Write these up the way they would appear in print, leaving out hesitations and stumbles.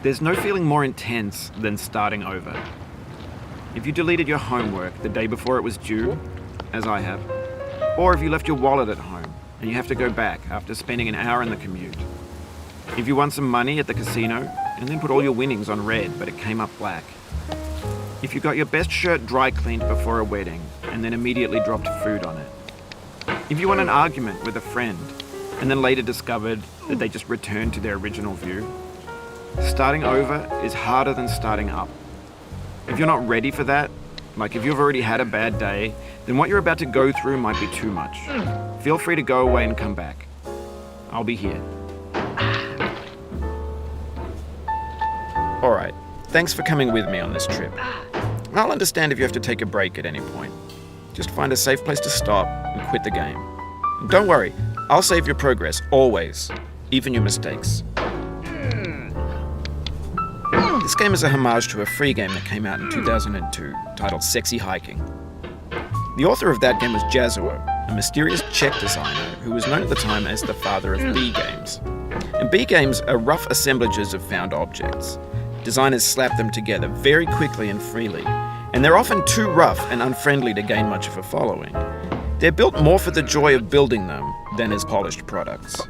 There's no feeling more intense than starting over. If you deleted your homework the day before it was due, as I have, or if you left your wallet at home and you have to go back after spending an hour in the commute. If you won some money at the casino and then put all your winnings on red but it came up black. If you got your best shirt dry cleaned before a wedding and then immediately dropped food on it. If you won an argument with a friend and then later discovered that they just returned to their original view. Starting over is harder than starting up. If you're not ready for that, like if you've already had a bad day, then what you're about to go through might be too much. Feel free to go away and come back. I'll be here. Alright, thanks for coming with me on this trip. I'll understand if you have to take a break at any point. Just find a safe place to stop and quit the game. And don't worry, I'll save your progress, always, even your mistakes. This game is a homage to a free game that came out in 2002, titled Sexy Hiking. The author of that game was Jazuo, a mysterious Czech designer who was known at the time as the father of B games. And B games are rough assemblages of found objects. Designers slap them together very quickly and freely, and they're often too rough and unfriendly to gain much of a following. They're built more for the joy of building them than as polished products.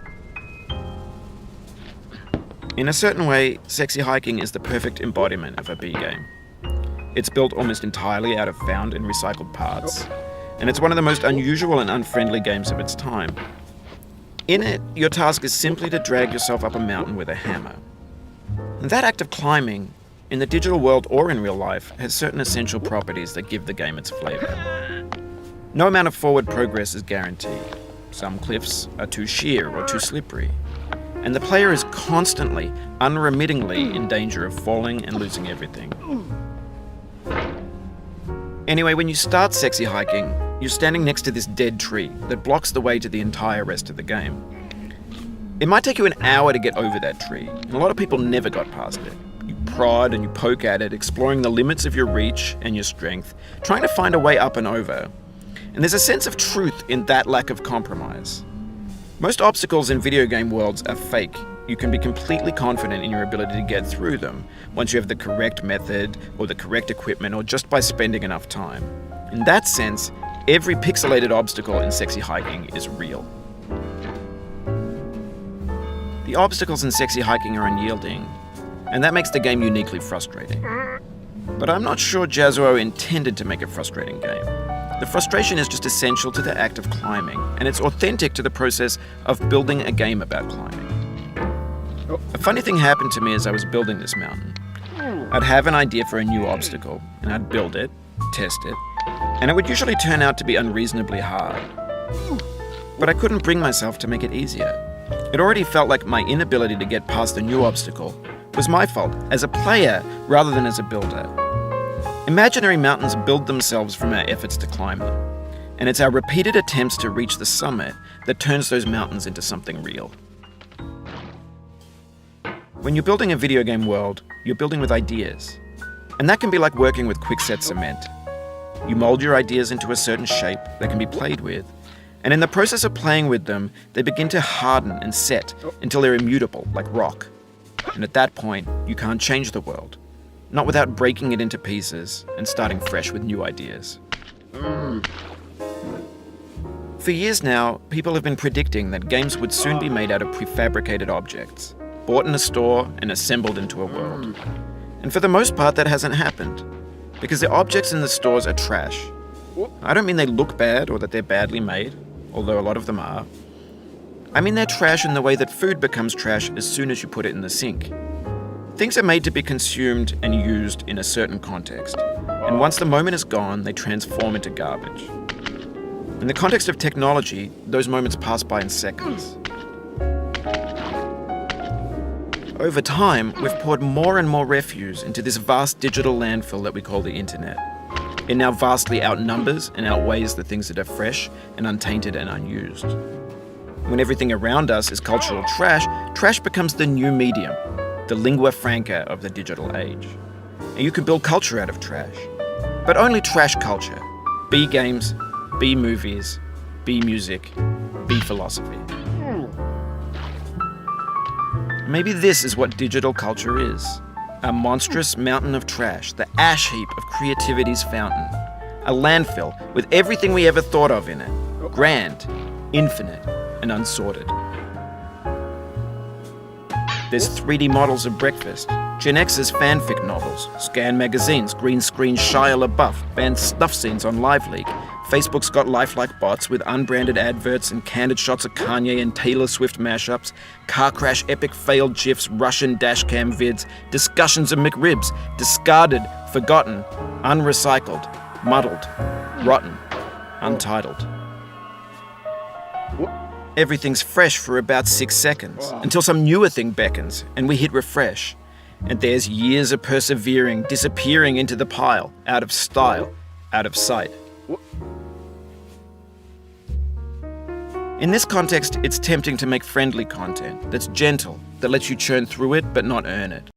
In a certain way, Sexy Hiking is the perfect embodiment of a B game. It's built almost entirely out of found and recycled parts, and it's one of the most unusual and unfriendly games of its time. In it, your task is simply to drag yourself up a mountain with a hammer. And that act of climbing, in the digital world or in real life, has certain essential properties that give the game its flavor. No amount of forward progress is guaranteed. Some cliffs are too sheer or too slippery. And the player is constantly, unremittingly in danger of falling and losing everything. Anyway, when you start Sexy Hiking, you're standing next to this dead tree that blocks the way to the entire rest of the game. It might take you an hour to get over that tree, and a lot of people never got past it. You prod and you poke at it, exploring the limits of your reach and your strength, trying to find a way up and over. And there's a sense of truth in that lack of compromise. Most obstacles in video game worlds are fake. You can be completely confident in your ability to get through them once you have the correct method or the correct equipment or just by spending enough time. In that sense, every pixelated obstacle in Sexy Hiking is real. The obstacles in Sexy Hiking are unyielding, and that makes the game uniquely frustrating. But I'm not sure Jazuo intended to make a frustrating game. The frustration is just essential to the act of climbing, and it's authentic to the process of building a game about climbing. A funny thing happened to me as I was building this mountain. I'd have an idea for a new obstacle, and I'd build it, test it, and it would usually turn out to be unreasonably hard. But I couldn't bring myself to make it easier. It already felt like my inability to get past the new obstacle was my fault as a player rather than as a builder. Imaginary mountains build themselves from our efforts to climb them, and it's our repeated attempts to reach the summit that turns those mountains into something real. When you're building a video game world, you're building with ideas, and that can be like working with quickset cement. You mold your ideas into a certain shape that can be played with, and in the process of playing with them, they begin to harden and set until they're immutable, like rock. And at that point, you can't change the world. Not without breaking it into pieces and starting fresh with new ideas. For years now, people have been predicting that games would soon be made out of prefabricated objects, bought in a store and assembled into a world. And for the most part, that hasn't happened, because the objects in the stores are trash. I don't mean they look bad or that they're badly made, although a lot of them are. I mean they're trash in the way that food becomes trash as soon as you put it in the sink. Things are made to be consumed and used in a certain context, and once the moment is gone, they transform into garbage. In the context of technology, those moments pass by in seconds. Over time, we've poured more and more refuse into this vast digital landfill that we call the internet. It now vastly outnumbers and outweighs the things that are fresh and untainted and unused. When everything around us is cultural trash, trash becomes the new medium, the lingua franca of the digital age. And you can build culture out of trash, but only trash culture. B games, B movies, B music, B philosophy. Maybe this is what digital culture is. A monstrous mountain of trash, the ash heap of creativity's fountain. A landfill with everything we ever thought of in it. Grand, infinite, and unsorted. There's 3D models of breakfast, Gen X's fanfic novels, scan magazines, green screen Shia LaBeouf, banned snuff scenes on LiveLeak. Facebook's got lifelike bots with unbranded adverts and candid shots of Kanye and Taylor Swift mashups, car crash epic failed GIFs, Russian dashcam vids, discussions of McRibs, discarded, forgotten, unrecycled, muddled, rotten, untitled. Everything's fresh for about 6 seconds, until some newer thing beckons, and we hit refresh. And there's years of persevering, disappearing into the pile, out of style, out of sight. In this context, it's tempting to make friendly content that's gentle, that lets you churn through it but not earn it.